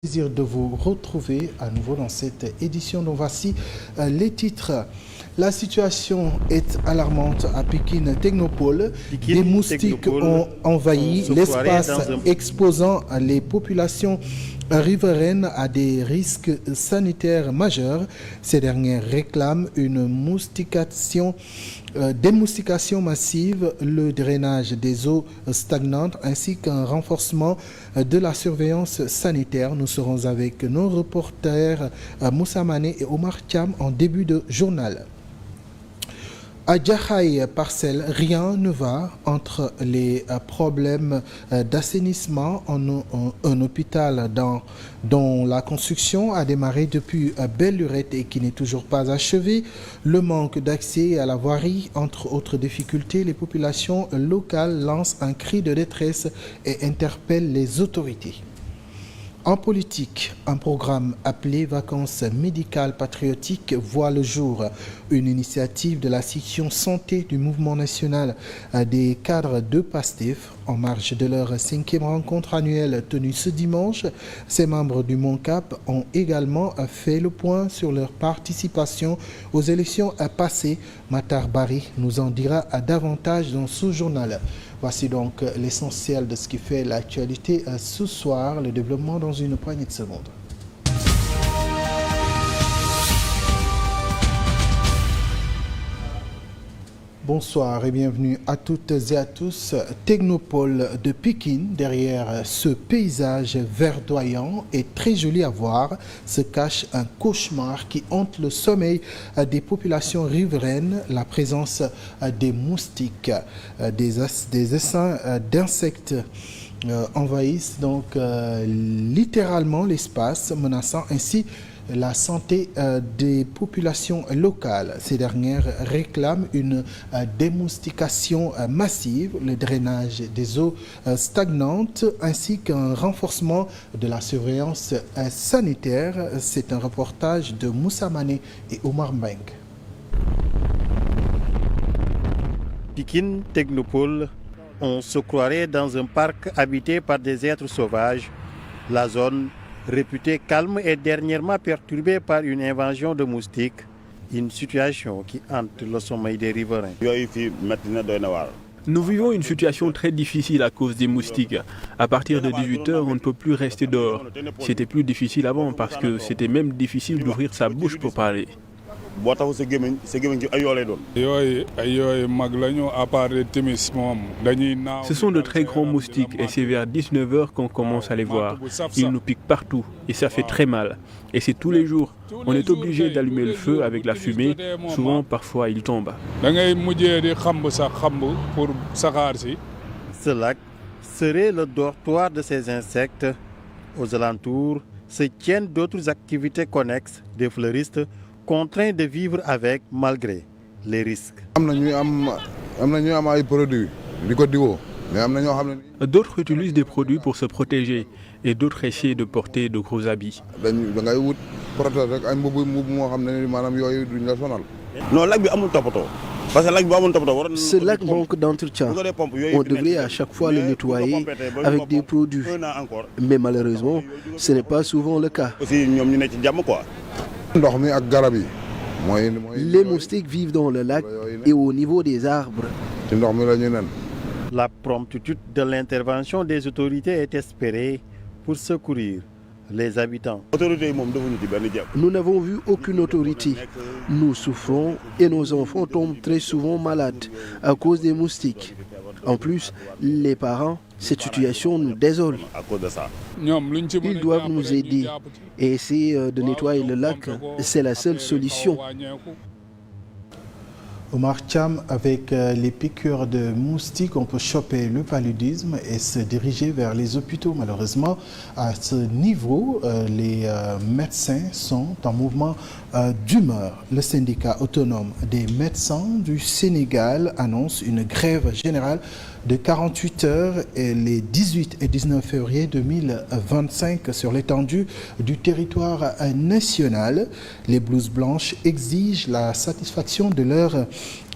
Plaisir de vous retrouver à nouveau dans cette édition. Donc voici les titres. La situation est alarmante à Pikine Technopole. Des moustiques ont envahi l'espace, exposant les populations riveraines à des risques sanitaires majeurs. Ces dernières réclament une démoustication massive, le drainage des eaux stagnantes ainsi qu'un renforcement de la surveillance sanitaire. Nous serons avec nos reporters Moussa Mané et Omar Thiam en début de journal. À Jaxaay Parcelles, rien ne va entre les problèmes d'assainissement en un hôpital dont la construction a démarré depuis belle lurette et qui n'est toujours pas achevée. Le manque d'accès à la voirie, entre autres difficultés, les populations locales lancent un cri de détresse et interpellent les autorités. En politique, un programme appelé Vacances médicales patriotiques voit le jour. Une initiative de la section santé du mouvement national des cadres de PASTEF en marge de leur 5e rencontre annuelle tenue ce dimanche. Ces membres du MONCAP ont également fait le point sur leur participation aux élections passées. Matar Bari nous en dira davantage dans ce journal. Voici donc l'essentiel de ce qui fait l'actualité ce soir, le développement dans une poignée de secondes. Bonsoir et bienvenue à toutes et à tous. Technopole de Pikine, derrière ce paysage verdoyant et très joli à voir, se cache un cauchemar qui hante le sommeil des populations riveraines, la présence des moustiques, des essaims d'insectes envahissent donc littéralement l'espace, menaçant ainsi la santé des populations locales. Ces dernières réclament une démoustication massive, le drainage des eaux stagnantes ainsi qu'un renforcement de la surveillance sanitaire. C'est un reportage de Moussa Mané et Omar Mbeng. Pikine Technopole, on se croirait dans un parc habité par des êtres sauvages. La zone réputée calme est dernièrement perturbée par une invasion de moustiques, une situation qui hante le sommeil des riverains. Nous vivons une situation très difficile à cause des moustiques. À partir de 18h, on ne peut plus rester dehors. C'était plus difficile avant parce que c'était même difficile d'ouvrir sa bouche pour parler. Ce sont de très grands moustiques et c'est vers 19h qu'on commence à les voir. Ils nous piquent partout et ça fait très mal. Et c'est tous les jours. On est obligé d'allumer le feu avec la fumée. Souvent, parfois, ils tombent. Ce lac serait le dortoir de ces insectes. Aux alentours se tiennent d'autres activités connexes des fleuristes contraints de vivre avec malgré les risques. D'autres utilisent des produits pour se protéger et d'autres essaient de porter de gros habits. Ce lac manque d'entretien. On devrait à chaque fois le nettoyer avec des produits. Mais malheureusement, ce n'est pas souvent le cas. Les moustiques vivent dans le lac et au niveau des arbres. La promptitude de l'intervention des autorités est espérée pour secourir les habitants. Nous n'avons vu aucune autorité. Nous souffrons et nos enfants tombent très souvent malades à cause des moustiques. En plus, les parents, cette situation nous désole. Ils doivent nous aider et essayer de nettoyer le lac. C'est la seule solution. Omar Thiam, avec les piqûres de moustiques, on peut choper le paludisme et se diriger vers les hôpitaux. Malheureusement, à ce niveau, les médecins sont en mouvement d'humeur. Le syndicat autonome des médecins du Sénégal annonce une grève générale de 48 heures et les 18 et 19 février 2025 sur l'étendue du territoire national. Les blouses blanches exigent la satisfaction de leurs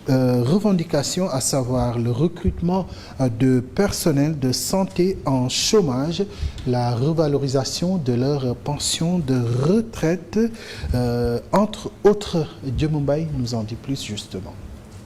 revendications, à savoir le recrutement de personnel de santé en chômage, la revalorisation de leur pension de retraite, entre autres. Djemumbaï nous en dit plus justement.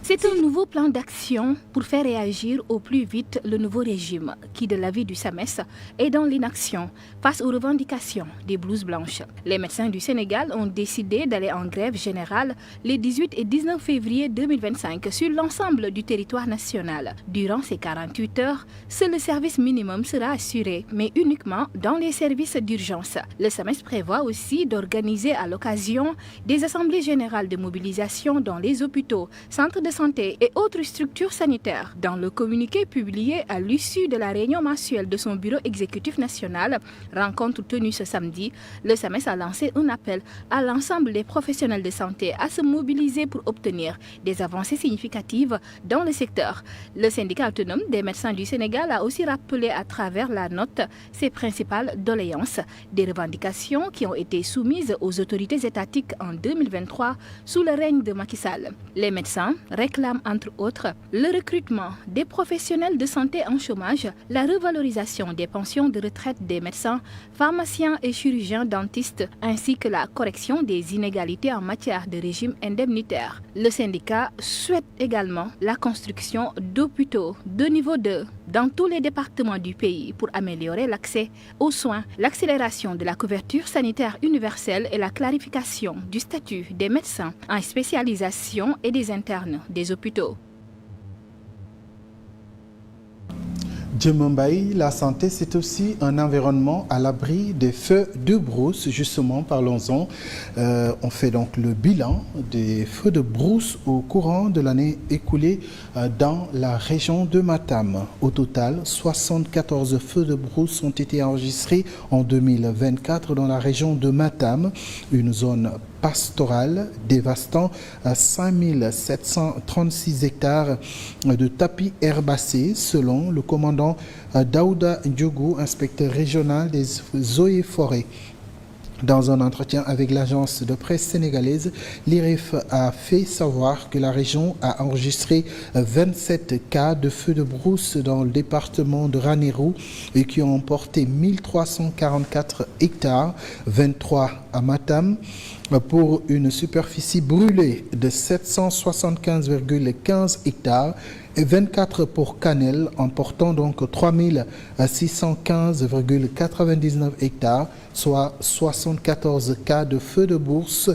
C'est un nouveau plan d'action pour faire réagir au plus vite le nouveau régime qui, de l'avis du SAMES, est dans l'inaction face aux revendications des blouses blanches. Les médecins du Sénégal ont décidé d'aller en grève générale les 18 et 19 février 2025 sur l'ensemble du territoire national. Durant ces 48 heures, seul le service minimum sera assuré, mais uniquement dans les services d'urgence. Le SAMES prévoit aussi d'organiser à l'occasion des assemblées générales de mobilisation dans les hôpitaux, centres de santé et autres structures sanitaires. Dans le communiqué publié à l'issue de la réunion mensuelle de son bureau exécutif national, rencontre tenue ce samedi, le SAMES a lancé un appel à l'ensemble des professionnels de santé à se mobiliser pour obtenir des avancées significatives dans le secteur. Le syndicat autonome des médecins du Sénégal a aussi rappelé à travers la note ses principales doléances, des revendications qui ont été soumises aux autorités étatiques en 2023 sous le règne de Macky Sall. Les médecins réclament entre autres le recrutement des professionnels de santé en chômage, la revalorisation des pensions de retraite des médecins, pharmaciens et chirurgiens dentistes, ainsi que la correction des inégalités en matière de régime indemnitaire. Le syndicat souhaite également la construction d'hôpitaux de niveau 2 dans tous les départements du pays pour améliorer l'accès aux soins, l'accélération de la couverture sanitaire universelle et la clarification du statut des médecins en spécialisation et des internes des hôpitaux. Djemumbaï, la santé, c'est aussi un environnement à l'abri des feux de brousse. Justement, parlons-en. On fait donc le bilan des feux de brousse au courant de l'année écoulée dans la région de Matam. Au total, 74 feux de brousse ont été enregistrés en 2024 dans la région de Matam, une zone pastorale dévastant 5736 hectares de tapis herbacés, selon le commandant Daouda Ndiougou, inspecteur régional des eaux et forêts. Dans un entretien avec l'agence de presse sénégalaise, l'IREF a fait savoir que la région a enregistré 27 cas de feux de brousse dans le département de Ranérou et qui ont emporté 1344 hectares, 23 à Matam, pour une superficie brûlée de 775,15 hectares et 24 pour Canel, emportant donc 3615,99 hectares, soit 74 cas de feux de brousse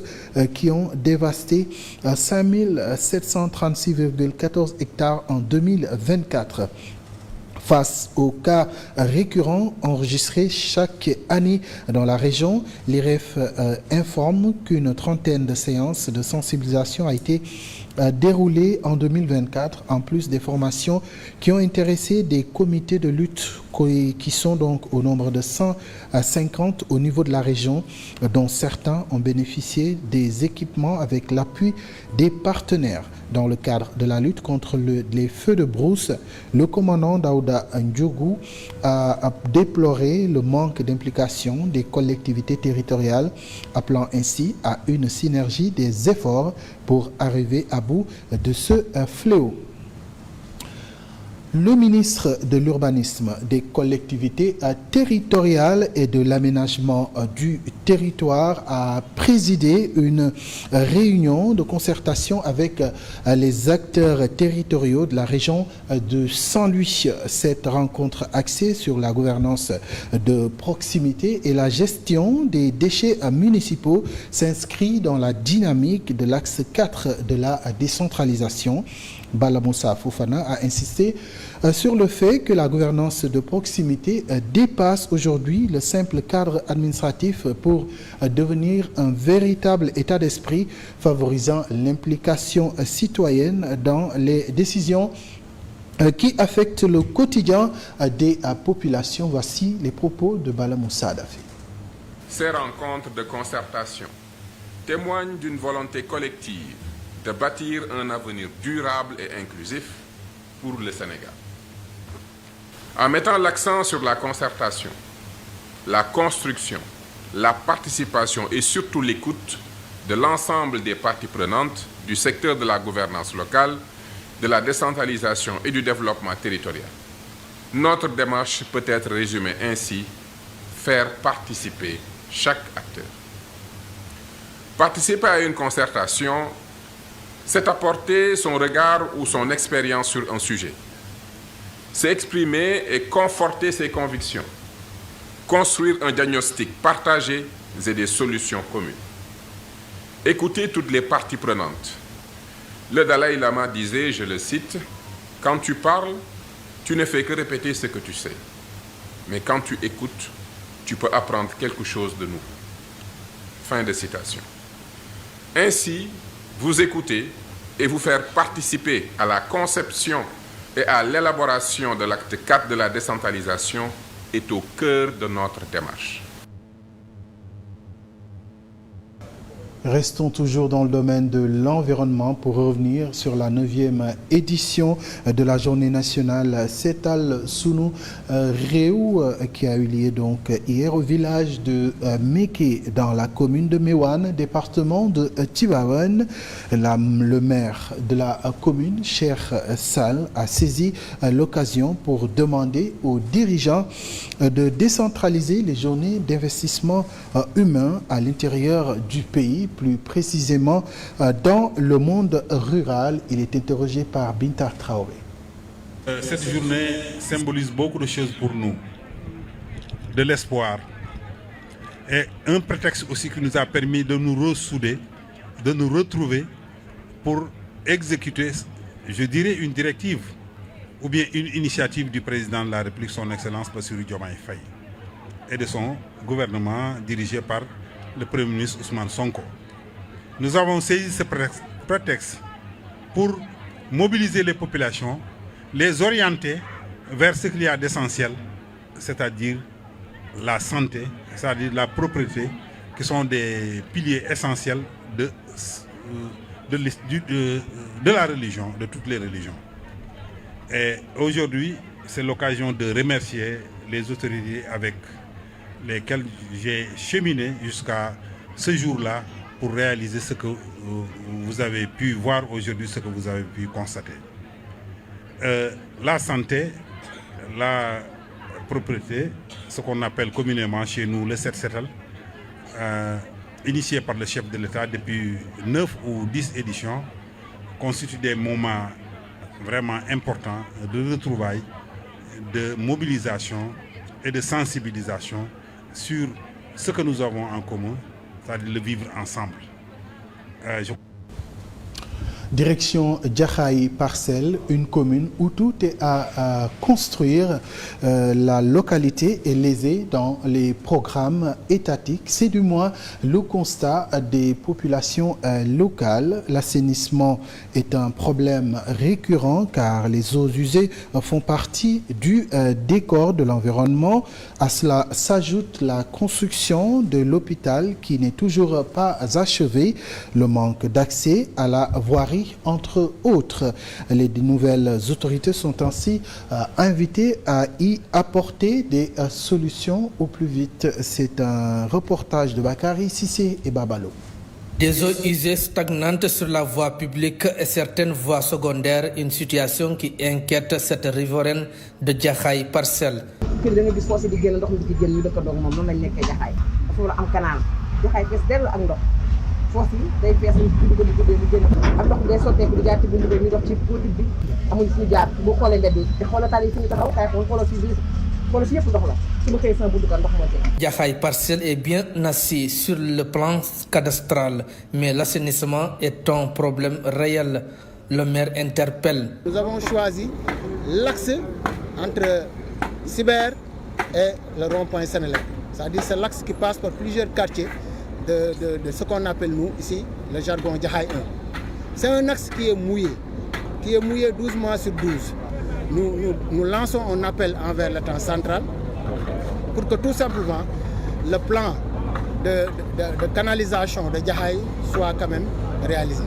qui ont dévasté 5736,14 hectares en 2024. Face aux cas récurrents enregistrés chaque année dans la région, l'IREF informe qu'une trentaine de séances de sensibilisation a été déroulées en 2024, en plus des formations qui ont intéressé des comités de lutte qui sont donc au nombre de 150 au niveau de la région, dont certains ont bénéficié des équipements avec l'appui des partenaires. Dans le cadre de la lutte contre les feux de brousse, le commandant Daouda Ndiougou a déploré le manque d'implication des collectivités territoriales, appelant ainsi à une synergie des efforts pour arriver à bout de ce fléau. Le ministre de l'Urbanisme, des collectivités territoriales et de l'aménagement du territoire a présidé une réunion de concertation avec les acteurs territoriaux de la région de Saint-Louis. Cette rencontre axée sur la gouvernance de proximité et la gestion des déchets municipaux s'inscrit dans la dynamique de l'axe 4 de la décentralisation. Bala Moussa Fofana a insisté sur le fait que la gouvernance de proximité dépasse aujourd'hui le simple cadre administratif pour devenir un véritable état d'esprit favorisant l'implication citoyenne dans les décisions qui affectent le quotidien des populations. Voici les propos de Bala Moussa Dafi. Ces rencontres de concertation témoignent d'une volonté collective de bâtir un avenir durable et inclusif pour le Sénégal. En mettant l'accent sur la concertation, la construction, la participation et surtout l'écoute de l'ensemble des parties prenantes du secteur de la gouvernance locale, de la décentralisation et du développement territorial. Notre démarche peut être résumée ainsi: faire participer chaque acteur. Participer à une concertation, c'est apporter son regard ou son expérience sur un sujet. C'est exprimer et conforter ses convictions, construire un diagnostic partagé et des solutions communes. Écouter toutes les parties prenantes. Le Dalai Lama disait, je le cite, « Quand tu parles, tu ne fais que répéter ce que tu sais. Mais quand tu écoutes, tu peux apprendre quelque chose de nouveau. » Fin de citation. Ainsi, vous écoutez et vous faire participer à la conception et à l'élaboration de l'acte 4 de la décentralisation est au cœur de notre démarche. Restons toujours dans le domaine de l'environnement pour revenir sur la 9e édition de la journée nationale Setal Sunu Réew qui a eu lieu donc hier au village de Méké dans la commune de Méouane, département de Tivaouane. Le maire de la commune, Cheikh Sall, a saisi l'occasion pour demander aux dirigeants de décentraliser les journées d'investissement humain à l'intérieur du pays, plus précisément dans le monde rural. Il est interrogé par Bintar Traoré. Cette journée symbolise beaucoup de choses pour nous, de l'espoir et un prétexte aussi qui nous a permis de nous ressouder, de nous retrouver pour exécuter, je dirais, une directive ou bien une initiative du président de la République, son Excellence Bassirou Diomaye Faye, et de son gouvernement dirigé par le Premier ministre Ousmane Sonko. Nous avons saisi ce prétexte pour mobiliser les populations, les orienter vers ce qu'il y a d'essentiel, c'est-à-dire la santé, c'est-à-dire la propriété, qui sont des piliers essentiels de la religion, de toutes les religions. Et aujourd'hui, c'est l'occasion de remercier les autorités avec lesquelles j'ai cheminé jusqu'à ce jour-là pour réaliser ce que vous avez pu voir aujourd'hui, ce que vous avez pu constater. La santé, la propriété, ce qu'on appelle communément chez nous le Set Setal, initié par le chef de l'État depuis 9 ou 10 éditions, constitue des moments vraiment importants de retrouvailles, de mobilisation et de sensibilisation sur ce que nous avons en commun, c'est-à-dire le vivre ensemble. Direction Jaxaay Parcelles, une commune où tout est à construire. La localité est lésée dans les programmes étatiques. C'est du moins le constat des populations locales. L'assainissement est un problème récurrent car les eaux usées font partie du décor de l'environnement. À cela s'ajoute la construction de l'hôpital qui n'est toujours pas achevée, le manque d'accès à la voirie entre autres. Les nouvelles autorités sont ainsi invitées à y apporter des solutions au plus vite. C'est un reportage de Bakary Cissé et Babalo. Des eaux usées stagnantes sur la voie publique et certaines voies secondaires, une situation qui inquiète cette riveraine de Jaxaay Parcelles. Jaxaay Parcelles est bien assis sur le plan cadastral, mais l'assainissement est un problème réel. Le maire interpelle. Nous avons choisi l'axe entre Cyber et le rond-point Sénélec. C'est-à-dire c'est l'axe qui passe par plusieurs quartiers de ce qu'on appelle nous ici le jargon Jaxaay 1. C'est un axe qui est mouillé 12 mois sur 12. Nous lançons un appel envers l'État central pour que tout simplement le plan de canalisation de Jaxaay soit quand même réalisé.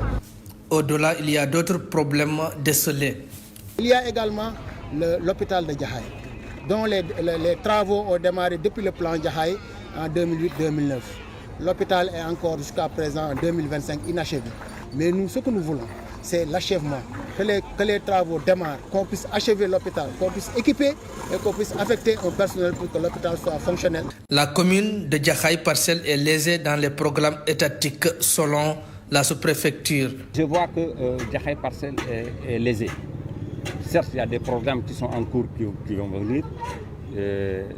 Au-delà, il y a d'autres problèmes décelés. Il y a également l'hôpital de Jaxaay, dont les travaux ont démarré depuis le plan Jaxaay en 2008-2009. L'hôpital est encore jusqu'à présent en 2025 inachevé. Mais nous, ce que nous voulons, c'est l'achèvement. Que les travaux démarrent, qu'on puisse achever l'hôpital, qu'on puisse équiper et qu'on puisse affecter un personnel pour que l'hôpital soit fonctionnel. La commune de Jaxaay Parcelles est lésée dans les programmes étatiques selon la sous-préfecture. Je vois que Jaxaay Parcelles est lésée. Certes, il y a des programmes qui sont en cours qui vont venir.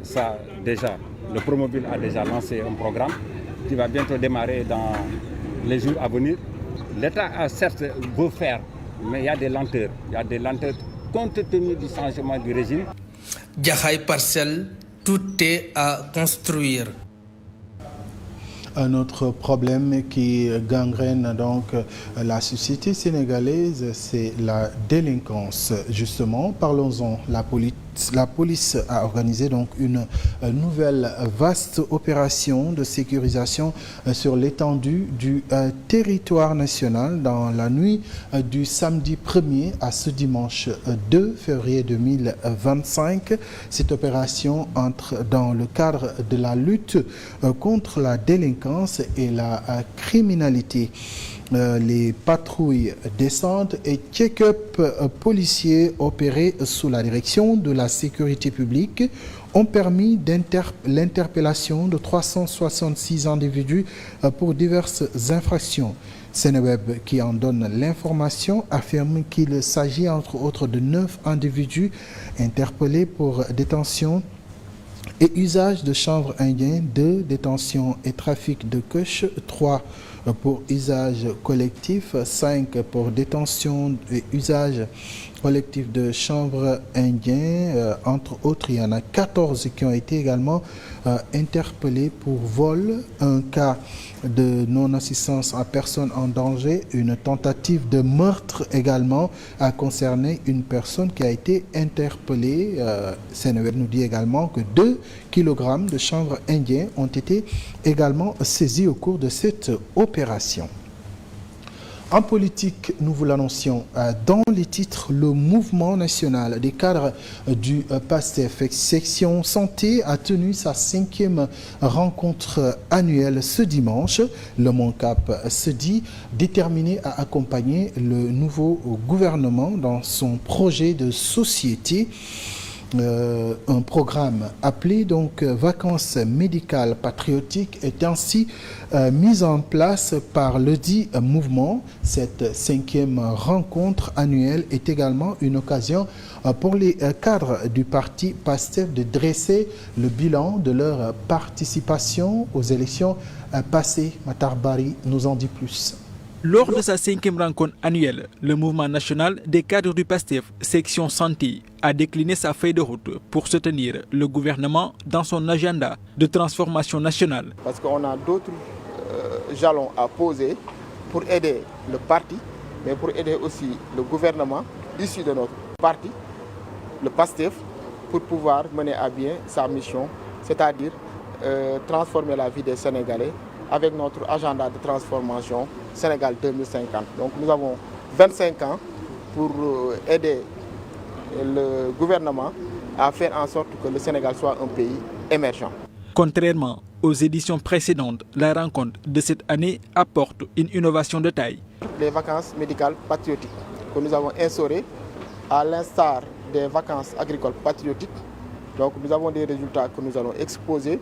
Ça, déjà, le Promoville a déjà lancé un programme qui va bientôt démarrer dans les jours à venir. L'État a certes veut faire, mais il y a des lenteurs. Il y a des lenteurs compte tenu du changement du régime. Jaxaay Parcelles, tout est à construire. Un autre problème qui gangrène donc la société sénégalaise, c'est la délinquance. Justement, parlons-en. La police a organisé donc une nouvelle vaste opération de sécurisation sur l'étendue du territoire national dans la nuit du samedi 1er à ce dimanche 2 février 2025. Cette opération entre dans le cadre de la lutte contre la délinquance et la criminalité. Les patrouilles descentes et check-up policiers opérés sous la direction de la sécurité publique ont permis l'interpellation de 366 individus pour diverses infractions. Seneweb, qui en donne l'information, affirme qu'il s'agit entre autres de 9 individus interpellés pour détention et usage de chanvre indien, 2 détention et trafic de kush, 3 pour usage collectif, 5 pour détention et usage collectif de chanvre indien, entre autres. Il y en a 14 qui ont été également interpellés pour vol, un cas de non-assistance à personne en danger, une tentative de meurtre également a concerné une personne qui a été interpellée. Seneweb nous dit également que 2 kg de chanvre indien ont été également saisis au cours de cette opération. En politique, nous vous l'annoncions dans les titres, le mouvement national des cadres du PASTEF section santé a tenu sa 5e rencontre annuelle ce dimanche. Le MONCAP se dit déterminé à accompagner le nouveau gouvernement dans son projet de société. Un programme appelé donc Vacances médicales patriotiques est ainsi mis en place par le dit mouvement. Cette 5e rencontre annuelle est également une occasion pour les cadres du parti PASTEF de dresser le bilan de leur participation aux élections passées. Matar Bari nous en dit plus. Lors de sa 5e rencontre annuelle, le mouvement national des cadres du PASTEF, section santé, a décliné sa feuille de route pour soutenir le gouvernement dans son agenda de transformation nationale. Parce qu'on a d'autres jalons à poser pour aider le parti, mais pour aider aussi le gouvernement issu de notre parti, le PASTEF, pour pouvoir mener à bien sa mission, c'est-à-dire transformer la vie des Sénégalais avec notre agenda de transformation Sénégal 2050. Donc nous avons 25 ans pour aider le gouvernement à faire en sorte que le Sénégal soit un pays émergent. Contrairement aux éditions précédentes, la rencontre de cette année apporte une innovation de taille. Les vacances médicales patriotiques que nous avons instaurées, à l'instar des vacances agricoles patriotiques. Donc nous avons des résultats que nous allons exposer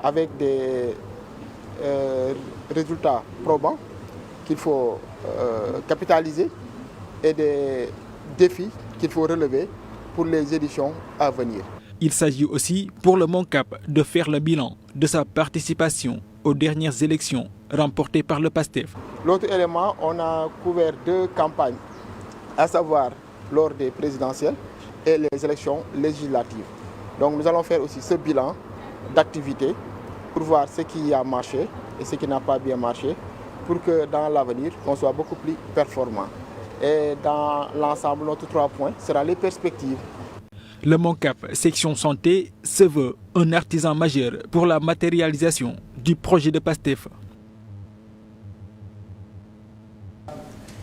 avec des résultats probants qu'il faut capitaliser et des défis qu'il faut relever pour les éditions à venir. Il s'agit aussi pour le MONCAP de faire le bilan de sa participation aux dernières élections remportées par le PASTEF. L'autre élément, on a couvert 2 campagnes, à savoir lors des présidentielles et les élections législatives. Donc nous allons faire aussi ce bilan d'activité pour voir ce qui a marché et ce qui n'a pas bien marché, pour que dans l'avenir, on soit beaucoup plus performant. Et dans l'ensemble, notre 3 points sera les perspectives. Le MONCAP section santé se veut un artisan majeur pour la matérialisation du projet de PASTEF.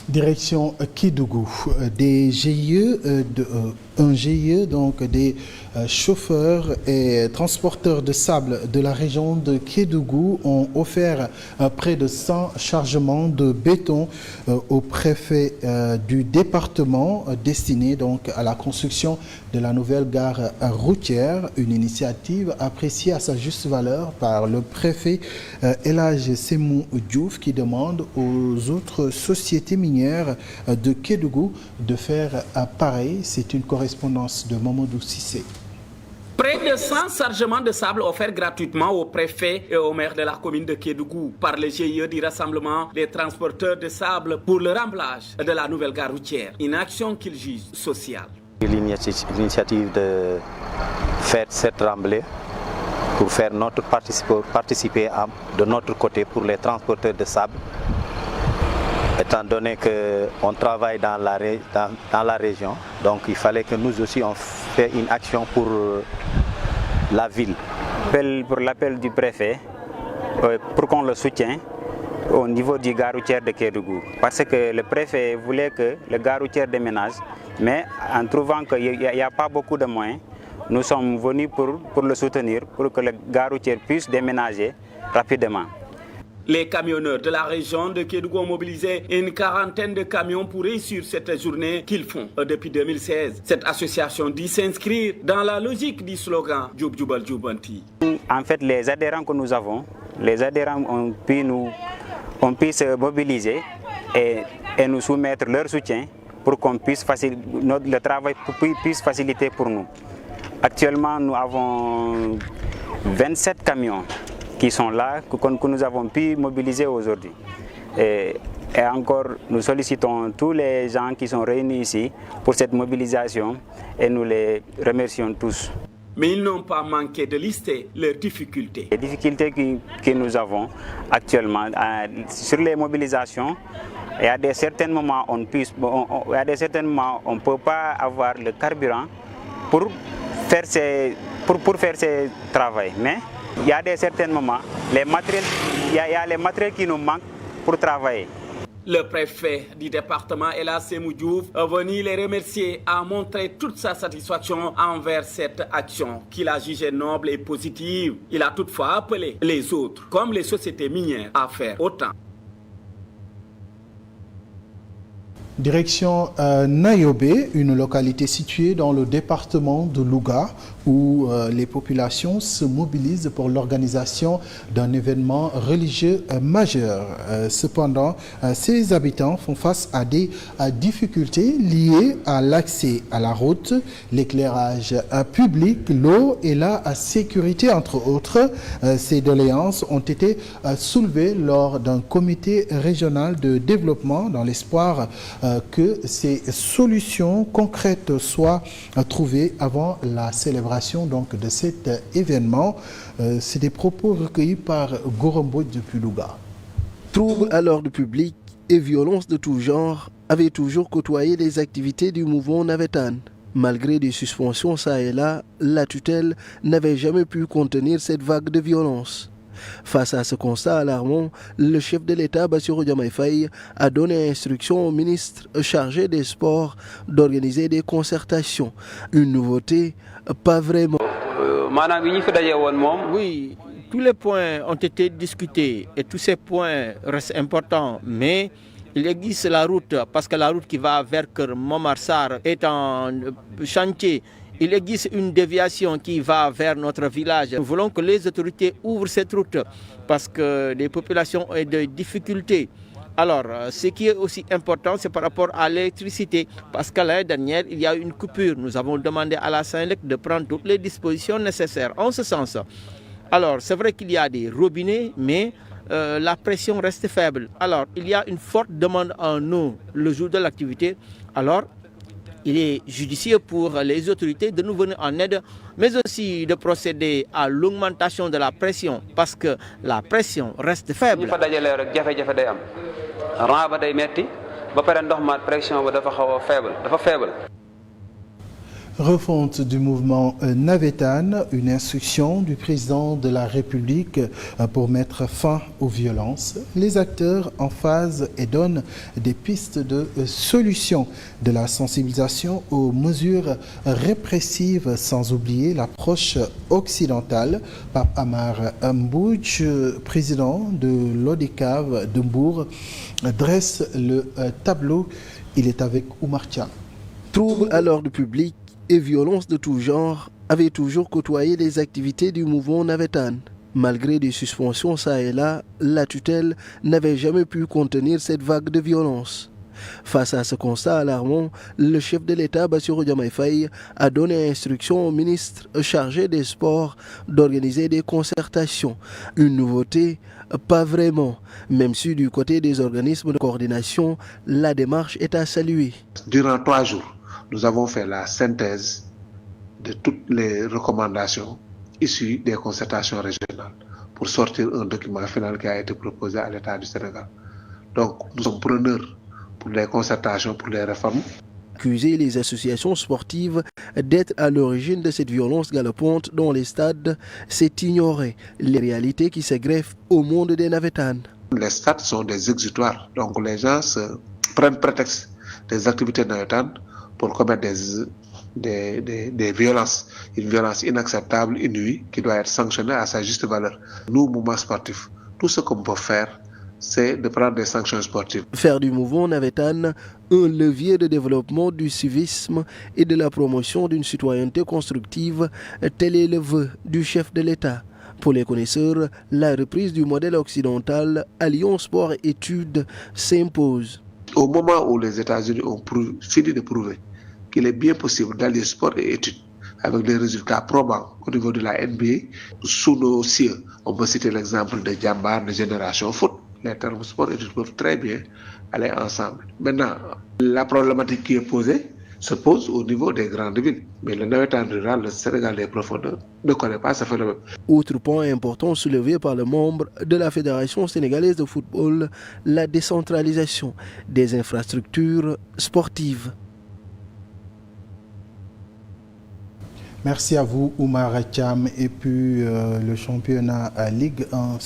Direction Kédougou, des GIE un GIE, donc des chauffeurs et transporteurs de sable de la région de Kédougou ont offert près de 100 chargements de béton au préfet du département destiné donc à la construction de la nouvelle gare routière, une initiative appréciée à sa juste valeur par le préfet El Hadji Semou Diouf qui demande aux autres sociétés minières de Kédougou de faire pareil. C'est une correspondance de Mamadou Cissé. Près de 100 chargements de sable offerts gratuitement au préfet et au maire de la commune de Kédougou par le GIE du rassemblement des transporteurs de sable pour le remplacement de la nouvelle gare routière. Une action qu'ils jugent sociale. L'initiative de faire cette remblai pour faire participer de notre côté pour les transporteurs de sable. Étant donné qu'on travaille dans la région, donc il fallait que nous aussi on fait une action pour la ville. Pour l'appel du préfet, pour qu'on le soutienne au niveau du gare routière de Kédougou. Parce que le préfet voulait que le gare routière déménage, mais en trouvant qu'il n'y a pas beaucoup de moyens, nous sommes venus pour le soutenir, pour que le gare routière puisse déménager rapidement. Les camionneurs de la région de Kédougou ont mobilisé une quarantaine de camions pour réussir cette journée qu'ils font depuis 2016. Cette association dit s'inscrire dans la logique du slogan Djoub Djoubal Djoubanti. En fait, les adhérents que nous avons, ont pu se mobiliser et nous soumettre leur soutien pour qu'on puisse le travail puisse faciliter pour nous. Actuellement, nous avons 27 camions qui sont là, que nous avons pu mobiliser aujourd'hui. Et encore, nous sollicitons tous les gens qui sont réunis ici pour cette mobilisation et nous les remercions tous. Mais ils n'ont pas manqué de lister leurs difficultés. Les difficultés que nous avons actuellement sur les mobilisations, il y a des certains moments on ne peut pas avoir le carburant pour faire ces travaux. Mais il y a des certains moments, il y a les matériels qui nous manquent pour travailler. Le préfet du département El Hadji Semou Diouf est venu les remercier, a montré toute sa satisfaction envers cette action qu'il a jugée noble et positive. Il a toutefois appelé les autres, comme les sociétés minières, à faire autant. Direction Nayobé, une localité située dans le département de Louga, où les populations se mobilisent pour l'organisation d'un événement religieux majeur. Cependant, ces habitants font face à des difficultés liées à l'accès à la route, l'éclairage public, l'eau et la sécurité, entre autres. Ces doléances ont été soulevées lors d'un comité régional de développement dans l'espoir que ces solutions concrètes soient trouvées avant la célébration donc de cet événement. C'est des propos recueillis par Gorombo depuis Louga. Troubles à l'ordre public et violences de tout genre avaient toujours côtoyé les activités du mouvement navétane. Malgré des suspensions ça et là, la tutelle n'avait jamais pu contenir cette vague de violence. Face à ce constat alarmant, le chef de l'État, Bassirou Diomaye Faye, a donné instruction au ministre chargé des Sports d'organiser des concertations. Une nouveauté, pas vraiment. Oui, tous les points ont été discutés et tous ces points restent importants, mais il existe la route, parce que la route qui va vers Montmarsar est en chantier. Il existe une déviation qui va vers notre village. Nous voulons que les autorités ouvrent cette route parce que les populations ont des difficultés. Alors, ce qui est aussi important, c'est par rapport à l'électricité. Parce qu'à l'année dernière, il y a eu une coupure. Nous avons demandé à la Saint-Lec de prendre toutes les dispositions nécessaires en ce sens. Alors, c'est vrai qu'il y a des robinets, mais la pression reste faible. Alors, il y a une forte demande en eau le jour de l'activité. Alors, il est judicieux pour les autorités de nous venir en aide, mais aussi de procéder à l'augmentation de la pression, parce que la pression reste faible. Refonte du mouvement Navétane, une instruction du président de la République pour mettre fin aux violences. Les acteurs en phase et donnent des pistes de solutions, de la sensibilisation aux mesures répressives, sans oublier l'approche occidentale. Pape Amar Mbouch, président de l'ODCAV de Mbour, dresse le tableau. Il est avec Oumar Thiam. Troubles à l'ordre public et violences de tout genre avaient toujours côtoyé les activités du mouvement Navétane. Malgré des suspensions ça et là, la tutelle n'avait jamais pu contenir cette vague de violence. Face à ce constat alarmant, le chef de l'État, Bassirou Diomaye Faye, a donné instruction au ministre chargé des Sports d'organiser des concertations. Une nouveauté? Pas vraiment, même si du côté des organismes de coordination, la démarche est à saluer. Durant 3 jours, nous avons fait la synthèse de toutes les recommandations issues des concertations régionales pour sortir un document final qui a été proposé à l'État du Sénégal. Donc, nous sommes preneurs pour les concertations, pour les réformes. Accuser les associations sportives d'être à l'origine de cette violence galopante dans les stades, c'est ignorer les réalités qui se greffent au monde des navétanes. Les stades sont des exutoires, donc les gens prennent prétexte des activités navétanes pour commettre des violences, une violence inacceptable, inouïe, qui doit être sanctionnée à sa juste valeur. Nous, mouvement sportif, tout ce qu'on peut faire, c'est de prendre des sanctions sportives. Faire du mouvement Navétane un levier de développement du civisme et de la promotion d'une citoyenneté constructive, tel est le vœu du chef de l'État. Pour les connaisseurs, la reprise du modèle occidental alliant sport et études s'impose. Au moment où les États-Unis ont fini de prouver qu'il est bien possible d'allier sport et études avec des résultats probants au niveau de la NBA, sous nos cieux, on peut citer l'exemple de Djambar, de Génération Foot. Les termes sport et études peuvent très bien aller ensemble. Maintenant, la problématique qui est posée se pose au niveau des grandes villes. Mais le navétane rural, le Sénégal des profondeurs, ne connaît pas ce phénomène. Autre point important soulevé par le membre de la Fédération sénégalaise de football, la décentralisation des infrastructures sportives. Merci à vous, Oumar Thiam. Et puis le championnat Ligue 1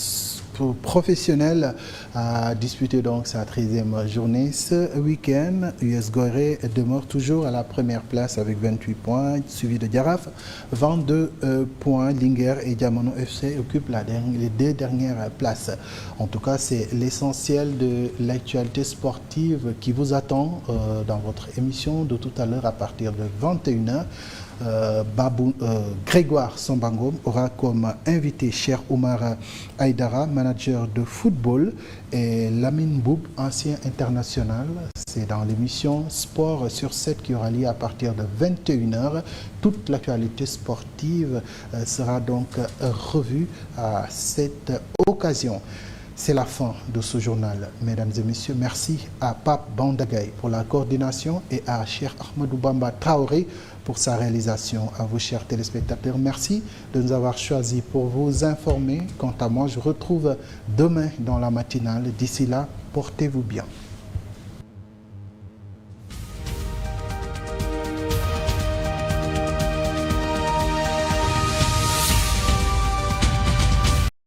professionnel a disputé donc sa 13e journée. Ce week-end, US Gorée demeure toujours à la première place avec 28 points, suivi de Diaraf, 22 points. Linguère et Diamono FC occupent les 2 dernières places. En tout cas, c'est l'essentiel de l'actualité sportive qui vous attend dans votre émission de tout à l'heure à partir de 21h. Grégoire Sambangom aura comme invité Cheikh Oumar Aïdara, manager de football, et Lamine Boub, ancien international. C'est dans l'émission Sport sur 7 qui aura lieu à partir de 21h. Toute l'actualité sportive sera donc revue à cette occasion. C'est la fin de ce journal, mesdames et messieurs. Merci à Pape Bandagaï pour la coordination et à Cheikh Ahmadou Bamba Traoré pour sa réalisation. À vous, chers téléspectateurs, merci de nous avoir choisis pour vous informer. Quant à moi, je vous retrouve demain dans la matinale. D'ici là, portez-vous bien.